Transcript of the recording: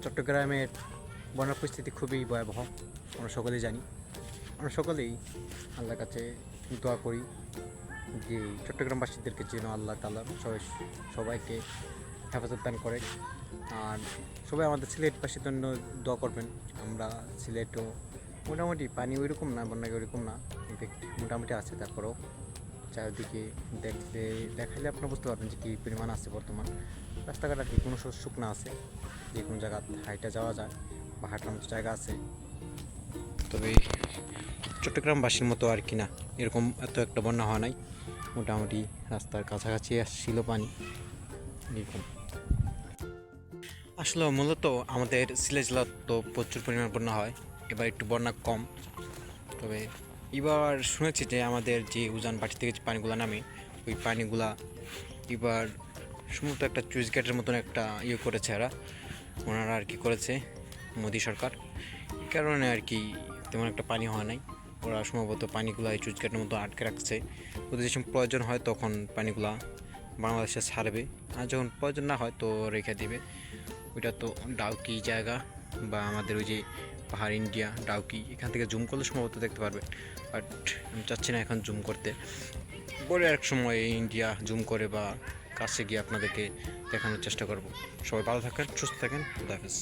চট্টগ্রামের বন্যার পরিস্থিতি খুবই ভয়াবহ। আমরা সকলেই জানি। আমরা সকলেই আল্লাহর কাছে দোয়া করি যে চট্টগ্রামবাসীদেরকে যেন আল্লাহ তাআলা সবাইকে হেফাজত দান করে। আর সবাই আমাদের সিলেটবাসীর জন্য দোয়া করবেন। আমরা সিলেটও মোটামুটি পানি ওইরকম না, বন্যা ওইরকম না, মোটামুটি আছে। তারপরেও চারিদিকে দেখাইলে আপনারা বুঝতে পারবেন যে কী পরিমাণ আছে বর্তমান। রাস্তাঘাট আর কি কোনো শুকনো আছে, যে কোনো জায়গা হাইটা যাওয়া যায় বা হাঁটার মতো জায়গা আছে। তবে চট্টগ্রামবাসীর মতো আর কি না, এরকম এত একটা বন্যা হওয়া নাই। মোটামুটি রাস্তার কাছাকাছি আসছিল পানি এরকম। আসলে মূলত আমাদের সিলেট জেলা তো প্রচুর পরিমাণ বন্যা হয়, এবার একটু বন্যা কম। তবে এবার শুনেছি যে আমাদের যে উজান বাটি থেকে যে পানিগুলো নামে, ওই পানিগুলা এবার সম্ভবত একটা চুইস গেটের মতন একটা করেছে ওনারা আর কি করেছে মোদী সরকার। এই কারণে আর কি তেমন একটা পানি হয় নাই। ওরা সম্ভবত পানিগুলো এই চুইস গেটের মতো আটকে রাখছে। ওদের যখন প্রয়োজন হয় তখন পানিগুলা বাংলাদেশে ছাড়বে, আর যখন প্রয়োজন না হয় তো রেখে দিবে। ওইটা তো ডাউকি জায়গা, বা আমাদের ওই যে পাহাড় ইন্ডিয়া ডাউকি, এখান থেকে জুম করলে সম্ভবত দেখতে পারবে। বাট আমি চাচ্ছি না এখন জুম করতে, পরে এক সময় ইন্ডিয়া জুম করে বা কাছে গিয়ে আপনাদেরকে দেখানোর চেষ্টা করব। সবাই ভালো থাকেন, সুস্থ থাকেন, খুদা হাফেজ।